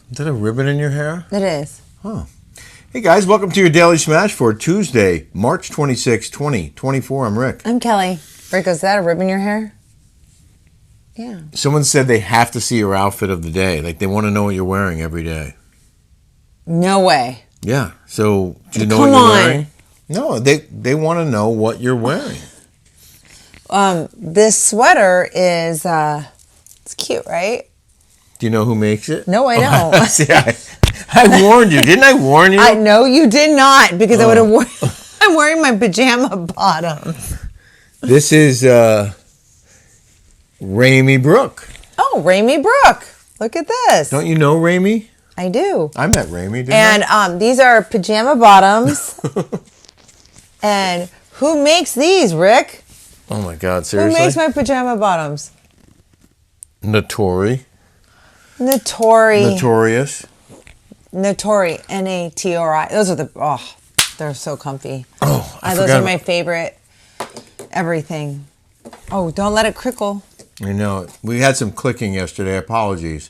Is that a ribbon in your hair? It is. Huh. Hey guys, welcome to your Daily Smash for Tuesday, March 26, 2024. I'm Rick. I'm Kelly. Rick, is that a ribbon in your hair? Yeah. Someone said they have to see your outfit of the day. Like they want to know what you're wearing every day. No way. Yeah. So do you know Come what you're on. wearing? No, they want to know what you're wearing. This sweater is it's cute, right? Do you know who makes it? No, I don't. See, I warned you. Didn't I warn you? I know you did not, because I would have worn. I'm wearing my pajama bottoms. This is Ramy Brooke. Oh, Ramy Brooke. Look at this. Don't you know Ramy? I do. I met Ramy, didn't I? And these are pajama bottoms. And who makes these, Rick? Oh my God, seriously? Who makes my pajama bottoms? Notori. Notorious. Notorious. Natori. Those are they're so comfy. Oh, those are my favorite. Everything. Oh, don't let it crickle. I know. We had some clicking yesterday. Apologies.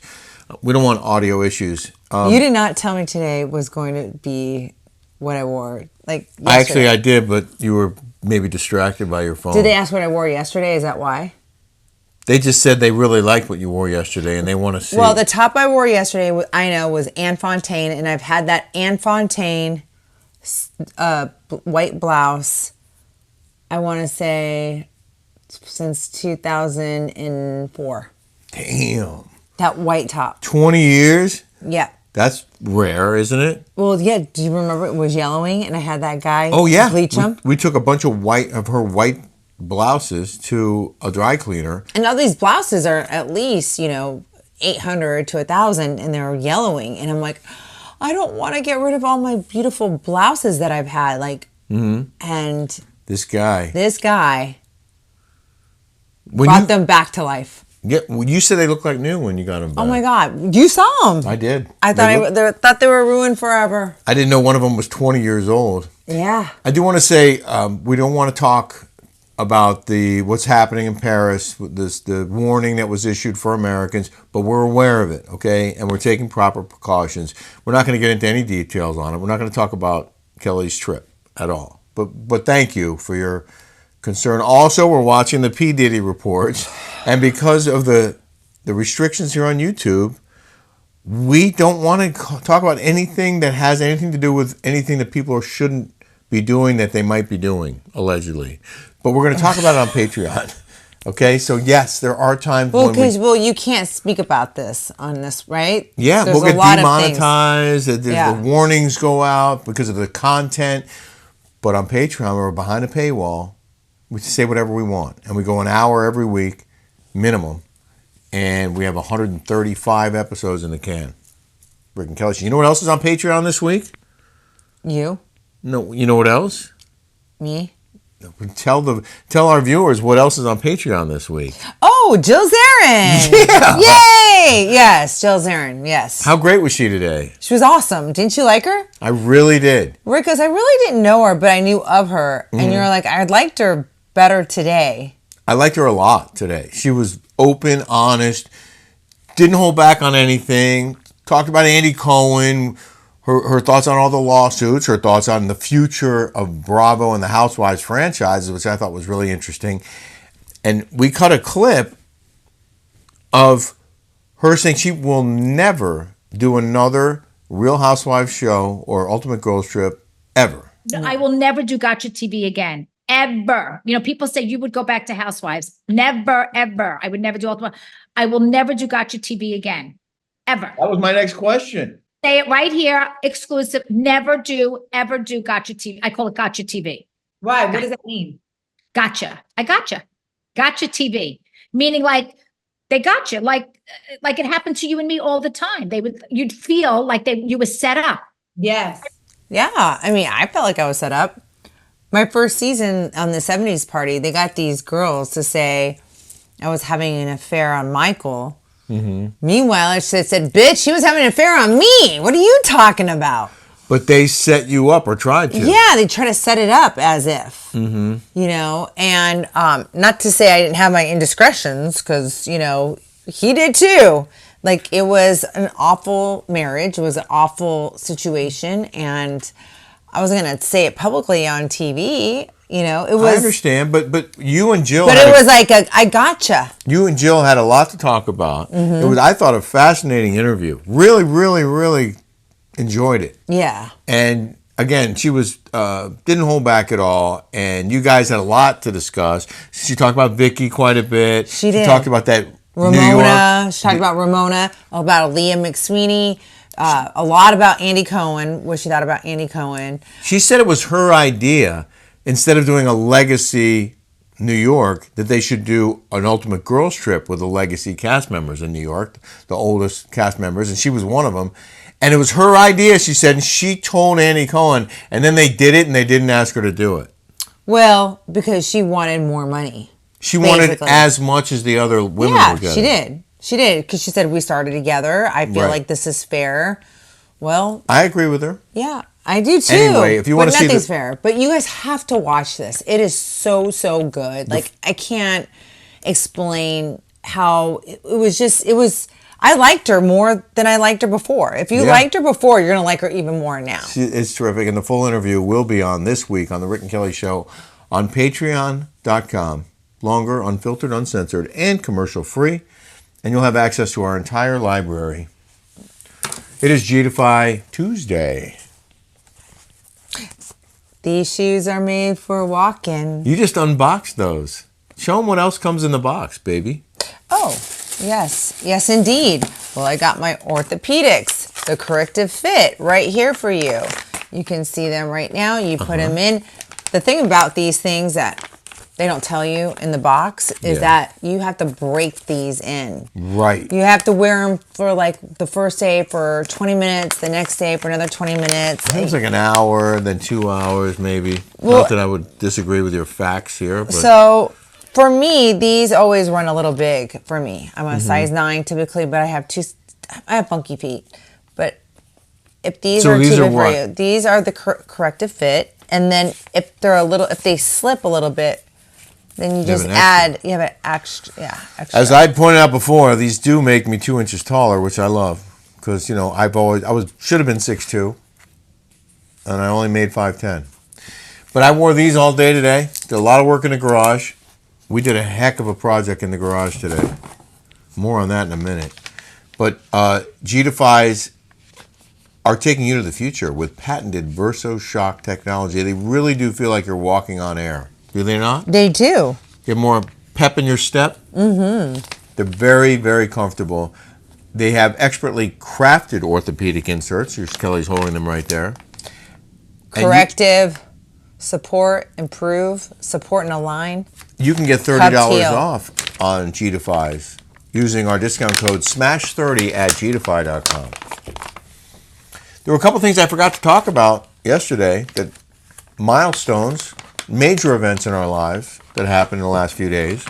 We don't want audio issues. You did not tell me today was going to be what I wore. Like yesterday. I did, but you were maybe distracted by your phone. Did they ask what I wore yesterday? Is that why? They just said they really liked what you wore yesterday, and they want to see. Well, the top I wore yesterday, I know, was Anne Fontaine, and I've had that Anne Fontaine white blouse, I want to say, since 2004. Damn. That white top. 20 years? Yeah. That's rare, isn't it? Well, yeah. Do you remember it was yellowing, and I had that guy bleach them? We took a bunch of her white blouses to a dry cleaner. And all these blouses are at least, $800 to $1,000, and they're yellowing. And I'm like, I don't want to get rid of all my beautiful blouses that I've had. And this guy brought them back to life. Yeah, well, you said they looked like new when you got them back. Oh my God, you saw them. I did. I thought they were ruined forever. I didn't know one of them was 20 years old. Yeah. I do want to say we don't want to talk about what's happening in Paris, the warning that was issued for Americans, but we're aware of it, okay? And we're taking proper precautions. We're not going to get into any details on it. We're not going to talk about Kelly's trip at all. But thank you for your concern. Also, we're watching the P. Diddy reports, and because of the restrictions here on YouTube, we don't want to talk about anything that has anything to do with anything that people shouldn't be doing that they might be doing, allegedly. But we're going to talk about it on Patreon. Okay, so yes, there are times when you can't speak about this on this, right? Yeah, we'll get demonetized. The warnings go out because of the content. But on Patreon, we're behind a paywall. We say whatever we want, and we go an hour every week, minimum, and we have 135 episodes in the can. Rick and Kelly, you know what else is on Patreon this week? You? No, you know what else? Me? Tell our viewers what else is on Patreon this week. Oh, Jill Zarin! Yeah! Yay! Yes, Jill Zarin. Yes. How great was she today? She was awesome. Didn't you like her? I really did. Rick, because I really didn't know her, but I knew of her, and you were like, I liked her better today. I liked her a lot today. She was open, honest, didn't hold back on anything. Talked about Andy Cohen. Her thoughts on all the lawsuits, her thoughts on the future of Bravo and the Housewives franchises, which I thought was really interesting. And we cut a clip of her saying she will never do another Real Housewives show or Ultimate Girls Trip ever. No, I will never do Gotcha TV again. Ever. People say you would go back to Housewives. Never, ever. I would never do Ultimate. I will never do Gotcha TV again. Ever. That was my next question. Say it right here, exclusive. Never do, ever do Gotcha TV. I call it Gotcha TV. Why? What does that mean? Gotcha. I gotcha. Gotcha TV. Meaning they gotcha. Like it happened to you and me all the time. You'd feel like you were set up. Yes. Yeah. I mean, I felt like I was set up. My first season on the 70s party, they got these girls to say I was having an affair on Michael. Mm-hmm. Meanwhile, I said, bitch, she was having an affair on me. What are you talking about? But they set you up or tried to. Yeah, they try to set it up as if, and not to say I didn't have my indiscretions because, he did too. Like, it was an awful marriage. It was an awful situation. And I wasn't going to say it publicly on TV. You know, it was. I understand, but you and Jill. But it was like I gotcha. You and Jill had a lot to talk about. It was, I thought, a fascinating interview. Really, really, really enjoyed it. Yeah. And again, she was didn't hold back at all, and you guys had a lot to discuss. She talked about Vicky quite a bit. She did. She talked about that Ramona. New York. She talked about Ramona, about Leah McSweeney, a lot about Andy Cohen, what she thought about Andy Cohen. She said it was her idea, instead of doing a legacy New York, that they should do an Ultimate Girls Trip with the legacy cast members in New York, the oldest cast members, and she was one of them. And it was her idea, she said, and she told Andy Cohen, and then they did it, and they didn't ask her to do it. Well, because she wanted more money. She wanted Basically. as much as the other women were getting. She did. She did, because she said, we started together. I feel Right. like this is fair. Well, I agree with her. yeah, I do too. Anyway, if you want to see nothing's the- fair. But you guys have to watch this. It is so, so good. Like, I can't explain how it was. I liked her more than I liked her before. If you Yeah. liked her before, you're going to like her even more now. It's terrific, and the full interview will be on this week on the Rick and Kelly Show on Patreon.com. Longer, unfiltered, uncensored, and commercial-free. And you'll have access to our entire library. It is G-Defy Tuesday. These shoes are made for walking. You just unboxed those. Show them what else comes in the box, baby. Oh, yes. Yes, indeed. Well, I got my orthopedics, the corrective fit, right here for you. You can see them right now. You put them in. The thing about these things that they don't tell you in the box is that you have to break these in. Right. You have to wear them for like the first day for 20 minutes, the next day for another 20 minutes. It was like an hour, then 2 hours, maybe. Well- Not that I would disagree with your facts here, but So for me, these always run a little big for me. I'm a size 9 typically, but I have funky feet. But if these So are these too are big for what? you, these are the corrective fit. And then if they slip a little bit, then you just an add, you have an extra. as I pointed out before, these do make me 2 inches taller, which I love. Because, you know, should have been 6'2", and I only made 5'10". But I wore these all day today. Did a lot of work in the garage. We did a heck of a project in the garage today. More on that in a minute. But G-Defies are taking you to the future with patented Verso Shock technology. They really do feel like you're walking on air. Do they not? They do. Get more pep in your step. Mm-hmm. They're very, very comfortable. They have expertly crafted orthopedic inserts. Here's Kelly's holding them right there. Corrective, support, improve, support and align. You can get $30 heel. off on G-Defies using our discount code SMASH30 at gdefy.com. There were a couple things I forgot to talk about yesterday, that milestones, major events in our lives that happened in the last few days.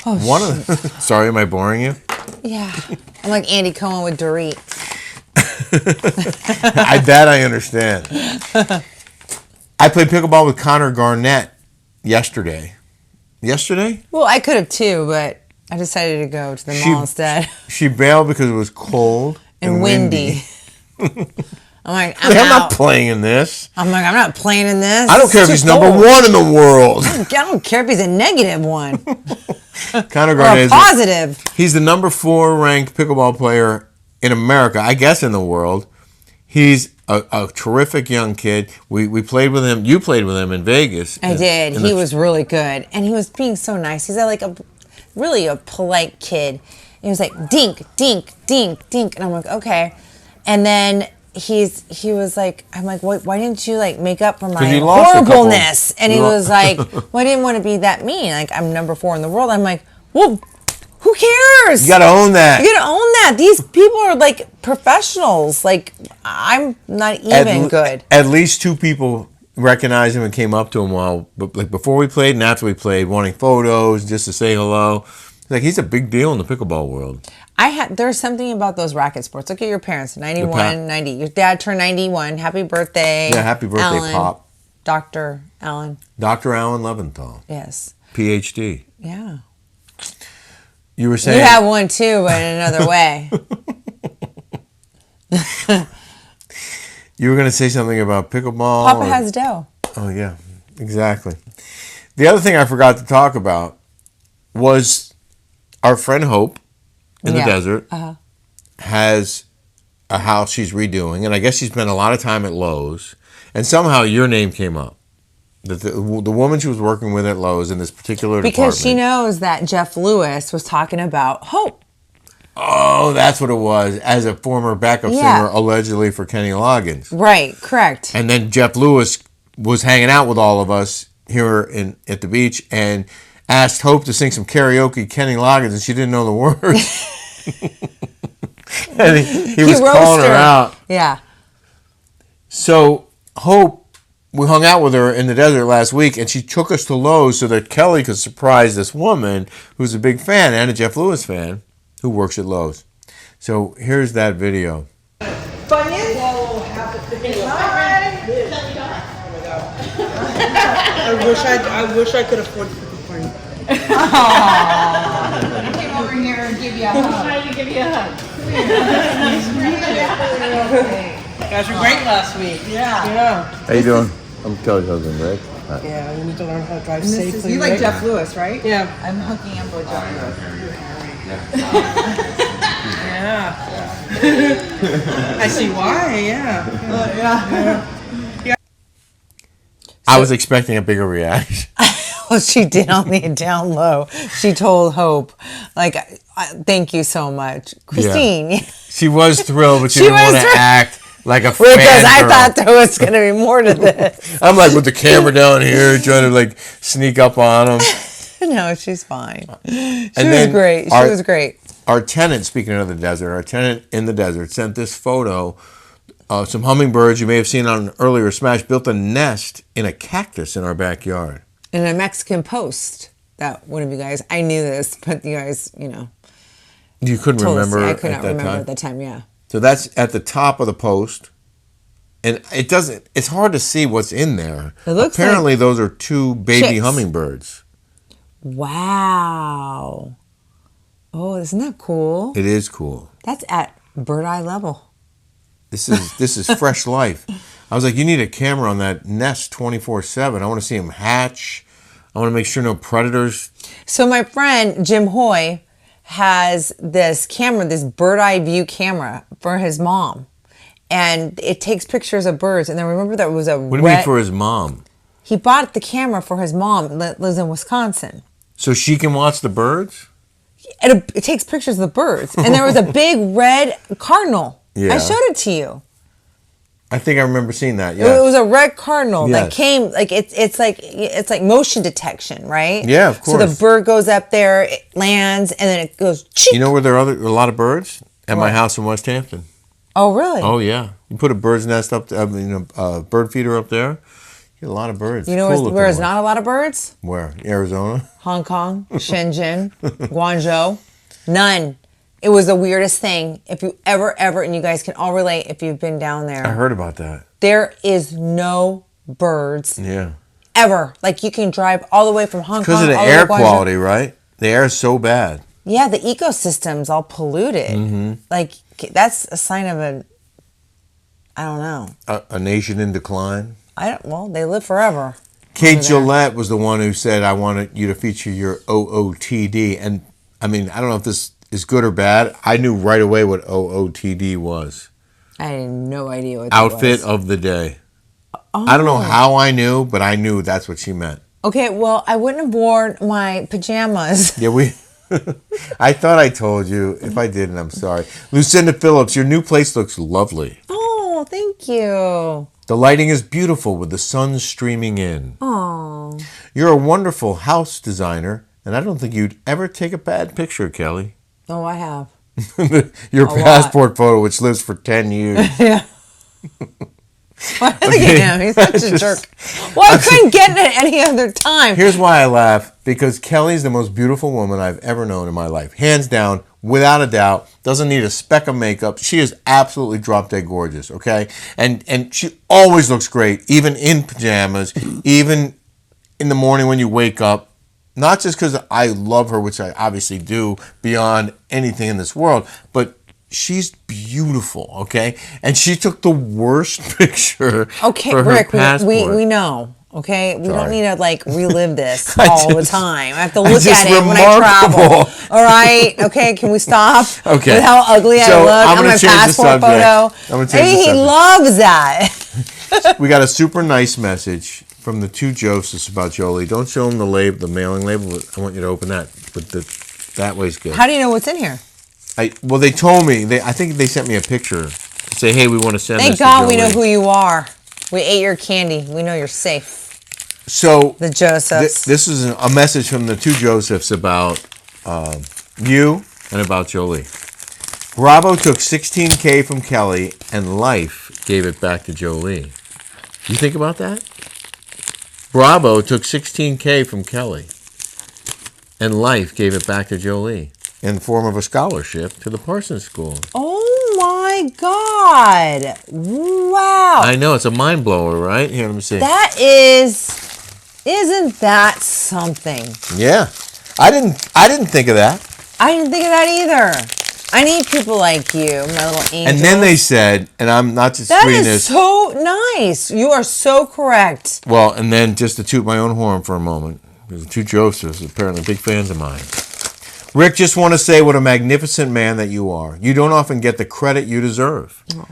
Oh, One of them, sorry, am I boring you? Yeah. I'm like Andy Cohen with Dorit. That I understand. I played pickleball with Connor Garnett yesterday. Yesterday? Well, I could have too, but I decided to go to the mall instead. She bailed because it was cold And windy. I'm like, I'm I'm out. not playing in this. I'm like, I'm not playing in this. I don't care if It's he's too number cold. one in the world. I don't care if he's a negative one Connor or Garnett a is positive. he's the number 4 ranked pickleball player in America, I guess in the world. He's a terrific young kid. We played with him. You played with him in Vegas. I did. In He the- was really good. And he was being so nice. He's like really a polite kid. He was like, dink, dink, dink, dink. And I'm like, okay. And then he was like, I'm like, why didn't you like make up for my you lost a couple. horribleness? And he was like, well, I didn't want to be that mean. Like, I'm number 4 in the world. I'm like, well, who cares? You got to own that. You gotta own that. These people are like professionals. Like, I'm not even good. At least 2 people recognized him and came up to him like before we played and after we played, wanting photos just to say hello. Like, he's a big deal in the pickleball world. There's something about those racket sports. Look at your parents, 91, 90. Your dad turned 91. Happy birthday. Yeah, happy birthday, Alan. Pop. Dr. Alan. Dr. Alan Leventhal, Yes. PhD. Yeah. You were saying You have one too, but in another way. You were going to say something about pickleball? Papa has dough. Oh, yeah, exactly. The other thing I forgot to talk about was our friend Hope in the desert has a house she's redoing, and I guess she spent a lot of time at Lowe's, and somehow your name came up. The woman she was working with at Lowe's in this particular Because department. she knows that Jeff Lewis was talking about Hope. Oh, that's what it was, as a former backup singer, allegedly for Kenny Loggins. Right, correct. And then Jeff Lewis was hanging out with all of us here at the beach and asked Hope to sing some karaoke Kenny Loggins, and she didn't know the words. And he was calling her out. Yeah. So Hope, we hung out with her in the desert last week, and she took us to Lowe's so that Kelly could surprise this woman who's a big fan and a Jeff Lewis fan who works at Lowe's. So here's that video. Funyuns? I wish I could afford to cook for you. I came over here and give you a hug. I'm trying to give you a hug. You guys were great last week. Yeah. How you doing? I'm Kelly's husband, Rick. Yeah, you need to learn how to drive safely. You like Jeff Lewis, right? Yeah. I'm hooking up with Jeff Lewis. Yeah. I see why, yeah. I was expecting a bigger reaction. Well, she did on the down low. She told Hope, like, thank you so much. Christine. Yeah. She was thrilled, but she She didn't want was to thrilled. act like a Because I fangirl. thought there was going to be more to this. I'm like with the camera down here, trying to like sneak up on him. No, she's fine. She was then great. She our- was great. Our tenant, speaking of the desert, our tenant in the desert sent this photo of some hummingbirds you may have seen on an earlier Smash, built a nest in a cactus in our backyard. In a Mexican Post. That one of you guys, I knew this, but you guys, You couldn't told us. remember I at could not that remember time? at the time, yeah. So that's at the top of the post. And it's hard to see what's in there. It looks Apparently those are two baby chicks. hummingbirds. Wow. Oh, isn't that cool? It is cool. That's at bird eye level. This is fresh life. I was like, you need a camera on that nest 24/7. I want to see them hatch. I want to make sure no predators. So my friend Jim Hoy has this camera, this bird eye view camera for his mom. And it takes pictures of birds. And then remember there was a What do you mean for his mom? He bought the camera for his mom that lives in Wisconsin. So she can watch the birds? And it takes pictures of the birds. And there was a big red cardinal. Yeah. I showed it to you. I think I remember seeing that. It Yeah. was a red cardinal that Yes. came like it's like motion detection, right? Yeah, of So the course. bird goes up there, it lands, and then it goes. Cheek. You know where there are a lot of birds? At my Where? house in West Hampton. Oh, really? Oh yeah. You put a bird's nest up, bird feeder up there. You get a lot of birds. You know Cool where there's looking not a lot of birds? ones. Where? Arizona. Hong Kong, Shenzhen, Guangzhou. None. It was the weirdest thing. If you ever, and you guys can all relate if you've been down there. I heard about that. There is no birds Yeah. ever. Like you can drive all the way from Hong Kong. Because of the all way to air Guangzhou. quality, right? The air is so bad. Yeah, the ecosystem's all polluted. Mm-hmm. Like that's a sign of I don't know. A nation in decline. Well, they live forever. Kate over there. Gillette was the one who said, I wanted you to feature your OOTD. And I mean, I don't know if this is good or bad. I knew right away what OOTD was. I had no idea what that Outfit was. of the day. Oh. I don't know how I knew, but I knew that's what she meant. Okay, well, I wouldn't have worn my pajamas. Yeah, I thought I told you. If I didn't, I'm sorry. Lucinda Phillips, your new place looks lovely. Oh, thank you. The lighting is beautiful with the sun streaming in. Oh. You're a wonderful house designer, and I don't think you'd ever take a bad picture, Kelly. Oh, I have. Your A lot. passport photo, which lives for 10 years. Yeah. Look at him. He's such a jerk. Well, I couldn't get it at any other time. Here's why I laugh. Because Kelly's the most beautiful woman I've ever known in my life. Hands down, without a doubt. Doesn't need a speck of makeup. She is absolutely drop dead gorgeous, okay? And she always looks great, even in pajamas, even in the morning when you wake up. Not just because I love her, which I obviously do, beyond anything in this world, but she's beautiful, okay? And she took the worst picture Okay, for her Rick, passport. we know. Okay, we don't Sorry. need to like relive this I all the just- time. I have to I look just at it when I travel. remarkable. All right, okay, can we stop? Okay. With how ugly I So, look I'm on gonna my change the passport subject. photo. I'm gonna change the He subject. loves that. We got a super nice message from the two Josephs about Jolie. Don't show them the mailing label. But I want you to open that. But that way's good. How do you know what's in here? Well, they told me. I think they sent me a picture to say, "Hey, we want to send Thank this to God we know Jolie." who you are. We ate your candy. We know you're safe. So The Josephs. this is a message from the two Josephs about you and about Jolie. Bravo took $16K from Kelly, and Life gave it back to Jolie. You think about that? Bravo took $16K from Kelly, and Life gave it back to Jolie in the form of a scholarship to the Parsons School. Oh my God! Wow. I know, it's a mind blower, right? Here, let me see. Isn't that something? Yeah, I didn't think of that. I didn't think of that either. I need people like you, my little angel. And then they said, and I'm not just that reading is this. so nice. You are so correct. Well, and then just to toot my own horn for a moment, because the two Josephs are apparently big fans of mine. Rick, just want to say what a magnificent man that you are. You don't often get the credit you deserve. Oh.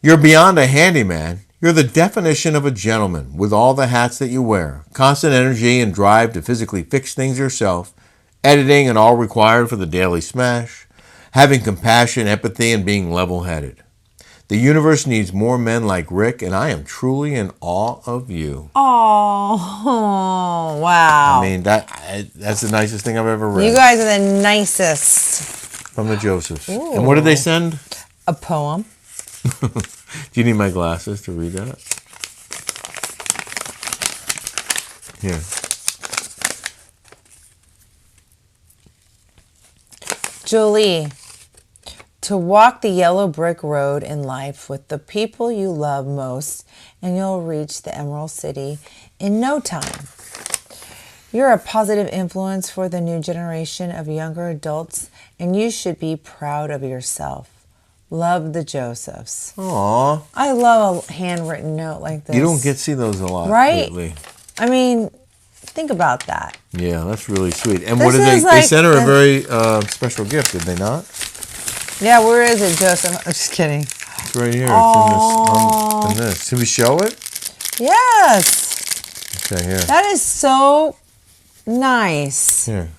You're beyond a handyman. You're the definition of a gentleman with all the hats that you wear. Constant energy and drive to physically fix things yourself. Editing and all required for the Daily Smash. Having compassion, empathy, and being level-headed. The universe needs more men like Rick, and I am truly in awe of you. Oh, wow. I mean, that's the nicest thing I've ever read. You guys are the nicest. From the Josephs. And what did they send? A poem. Do you need my glasses to read that? Here. Jolie, to walk the yellow brick road in life with the people you love most, and you'll reach the Emerald City in no time. You're a positive influence for the new generation of younger adults, and you should be proud of yourself. Love, the Josephs. Aw. I love a handwritten note like this. You don't get to see those a lot Right? lately. I mean, think about that. Yeah, that's really sweet. And This what did they? is They like sent her a the- very special gift, did they not? Yeah, where is it, Joseph? I'm just kidding. It's right here. It's in this. Should we show it? Yes. Okay, here. That is so nice. Here.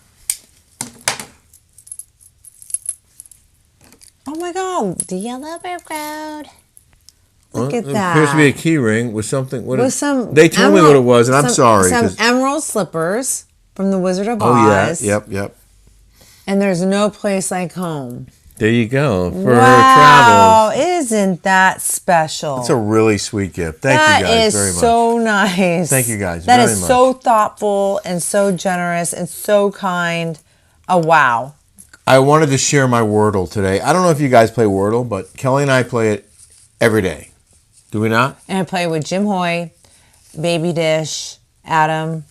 Oh my God, the yellow brick road. Look at It that. appears to be a key ring with something. With some they told me what it was, and I'm sorry. Some 'cause- emerald slippers from the Wizard of oh, yeah. Oz. Yep. And there's no place like home. There you go. For her Wow, travels. isn't that special? It's a really sweet gift. Thank you guys That is very much. so nice. Thank you guys That very is much. so thoughtful and so generous and so kind. A wow. I wanted to share my Wordle today. I don't know if you guys play Wordle, but Kelly and I play it every day. Do we not? And I play with Jim Hoy, Baby Dish, Adam,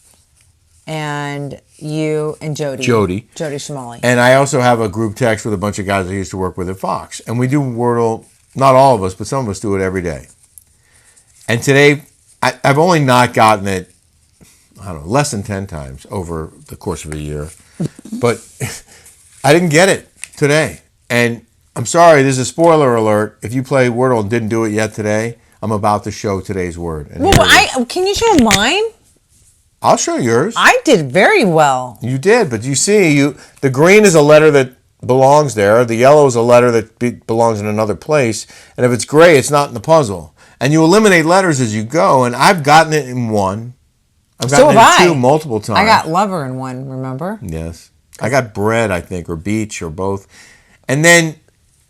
and you and Jody. Jody Shamali. And I also have a group text with a bunch of guys I used to work with at Fox. And we do Wordle, not all of us, but some of us do it every day. And today, I've only not gotten it, I don't know, less than 10 times over the course of a year. But I didn't get it today. And I'm sorry, there's a spoiler alert. If you play Wordle and didn't do it yet today, I'm about to show today's word. And Well, here it is. can you show mine? I'll show yours. I did very well. You did, but you see, the green is a letter that belongs there. The yellow is a letter that belongs in another place. And if it's gray, it's not in the puzzle. And you eliminate letters as you go. And I've gotten it in one. I've So gotten have it in I. two multiple times. I got lover in one, remember? Yes. I got bread, I think, or beach, or both. And then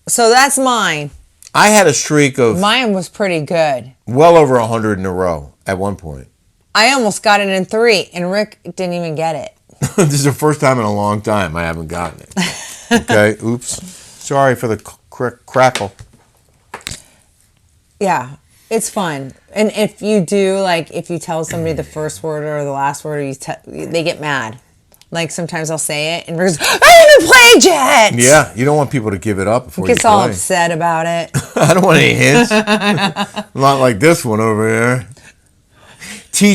So that's mine. I had a streak of Mine was pretty good. well over 100 in a row at one point. I almost got it in 3, and Rick didn't even get it. This is the first time in a long time I haven't gotten it. Okay, oops. Sorry for the crackle. Yeah, it's fun. And if you do, like, if you tell somebody the first word or the last word, or they get mad. Like sometimes I'll say it and Rick's, I haven't played yet. Yeah, you don't want people to give it up before Gets you all play. upset about it. I don't want any hints. Not like this one over here.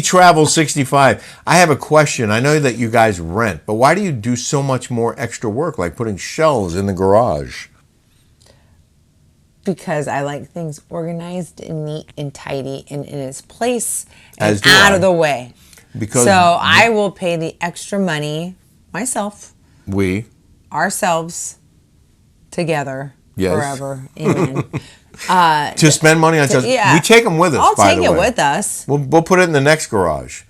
Travel 65. I have a question. I know that you guys rent, but why do you do so much more extra work, like putting shelves in the garage? Because I like things organized and neat and tidy and in its place As and do out I. of the way. Because So I will pay the extra money myself, ourselves, together, Yes. forever. Amen. to spend money on shelves. yeah. We take them with us, I'll by take the it way. with us. We'll put it in the next garage.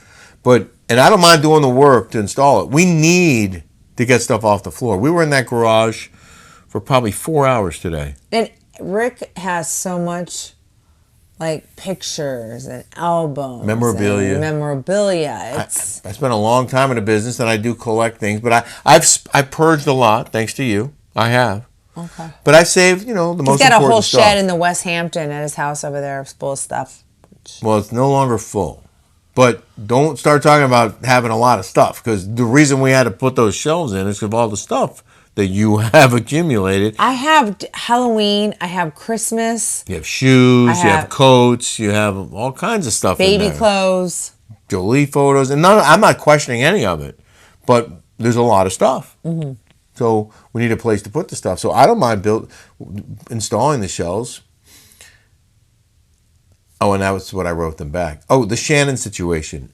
And I don't mind doing the work to install it. We need to get stuff off the floor. We were in that garage for probably 4 hours today. And Rick has so much like pictures and albums. Memorabilia. And memorabilia. I It's spent a long time in the business and I do collect things, but I purged a lot, thanks to you. I have. okay. But I saved, the most He's got a important whole stuff. shed in the West Hampton at his house over there full of stuff. Well, it's no longer full. But don't start talking about having a lot of stuff, because the reason we had to put those shelves in is because of all the stuff that you have accumulated. I have Halloween. I have Christmas. You have shoes, I you have have coats, you have all kinds of stuff in Baby there. clothes. Jolie photos, and I'm not questioning any of it, but there's a lot of stuff. Mm-hmm. So we need a place to put the stuff. So I don't mind installing the shelves. Oh, and that was what I wrote them back. Oh, the Shannon situation.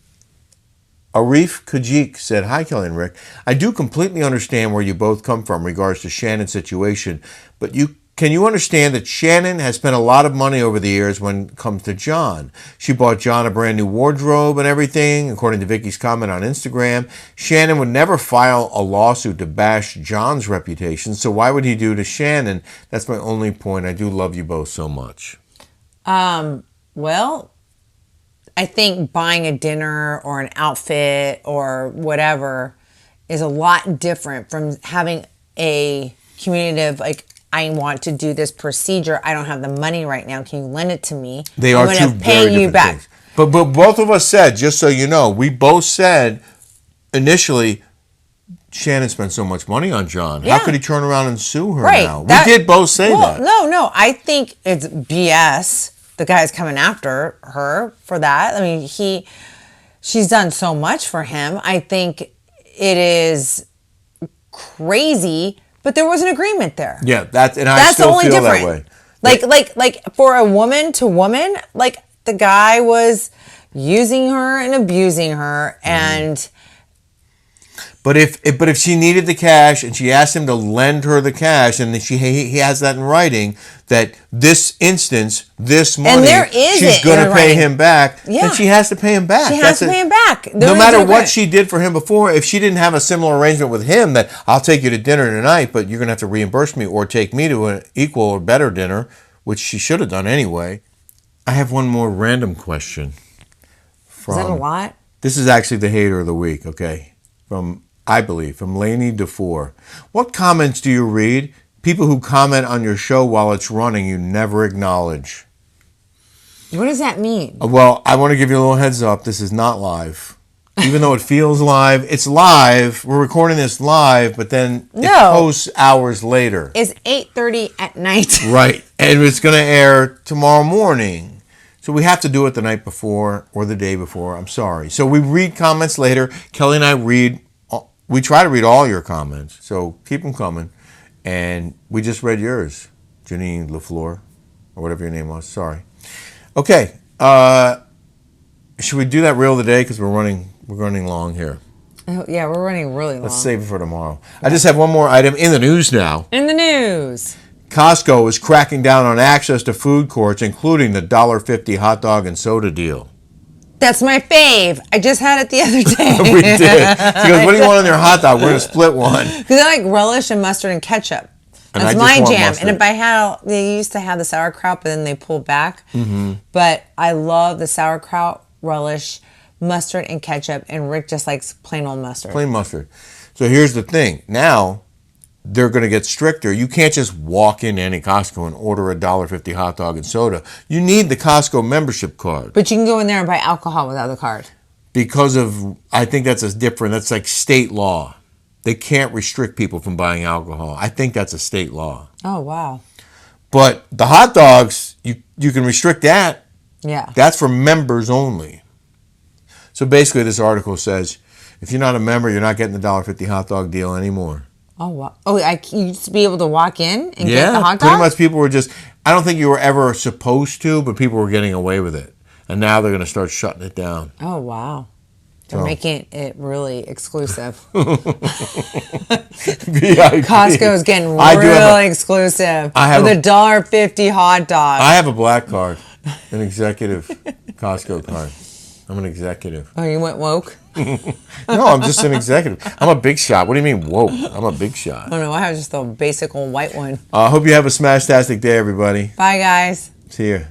Arif Kajik said, "Hi, Kelly and Rick. I do completely understand where you both come from in regards to Shannon's situation, but can you understand that Shannon has spent a lot of money over the years when it comes to John? She bought John a brand new wardrobe and everything, according to Vicky's comment on Instagram. Shannon would never file a lawsuit to bash John's reputation, so why would he do to Shannon? That's my only point. I do love you both so much." Well, I think buying a dinner or an outfit or whatever is a lot different from having a communicative, like, I want to do this procedure. I don't have the money right now. Can you lend it to me? They are two very different things. But both of us said, just so you know, we both said initially, Shannon spent so much money on John. Yeah. How could he turn around and sue her Right. now? We did both say that. No. I think it's BS. The guy's coming after her for that. I mean, she's done so much for him. I think it is crazy, but there was an agreement there. Yeah, that's the still only feel difference. that way. Like for a woman to woman, like the guy was using her and abusing her, and But if she needed the cash and she asked him to lend her the cash, and he has that in writing, that this instance, this money, she's going to pay him back, then she has to pay him back. She has to pay him back. No matter what she did for him before, if she didn't have a similar arrangement with him that I'll take you to dinner tonight, but you're going to have to reimburse me or take me to an equal or better dinner, which she should have done anyway. I have one more random question. Is that a lot? This is actually the hater of the week, okay? From Lainey DeFore. What comments do you read? People who comment on your show while it's running, you never acknowledge. What does that mean? Well, I want to give you a little heads up. This is not live. Even though it feels live, it's live. We're recording this live, but then it posts hours later. It's 8:30 at night. Right. And it's going to air tomorrow morning. So we have to do it the night before or the day before. I'm sorry. So we read comments later. Kelly and I we try to read all your comments. So keep them coming. And we just read yours, Janine LaFleur, or whatever your name was. Sorry. Okay. Should we do that reel of the day? Because we're running long here. Oh, yeah, we're running really long. Let's save it for tomorrow. I just have one more item in the news now. In the news. Costco is cracking down on access to food courts, including the $1.50 hot dog and soda deal. That's my fave. I just had it the other day. We did. She goes, what do you want on your hot dog? We're going to split one. Because I like relish and mustard and ketchup. And That's I my just want jam. mustard. And if I had, they used to have the sauerkraut, but then they pulled back. Mm-hmm. But I love the sauerkraut, relish, mustard, and ketchup. And Rick just likes plain old mustard. Plain mustard. So here's the thing. Now, they're going to get stricter. You can't just walk into any Costco and order a $1.50 hot dog and soda. You need the Costco membership card. But you can go in there and buy alcohol without the card. Because of, I think that's like state law. they can't restrict people from buying alcohol. I think that's a state law. Oh, wow. But the hot dogs, you can restrict that. Yeah. That's for members only. So basically, this article says, if you're not a member, you're not getting the $1.50 hot dog deal anymore. Oh, wow. Oh, you used to be able to walk in and get the hot dog? Pretty much people were just, I don't think you were ever supposed to, but people were getting away with it. And now they're going to start shutting it down. Oh, wow. They're making it really exclusive. Costco's getting really exclusive. With a $1.50 hot dog. I have a black card, an executive Costco card. I'm an executive. Oh, you went woke? No, I'm just an executive. I'm a big shot. What do you mean woke? I'm a big shot. Oh, no, I have just a basic old white one. I hope you have a smash-tastic day, everybody. Bye, guys. See you.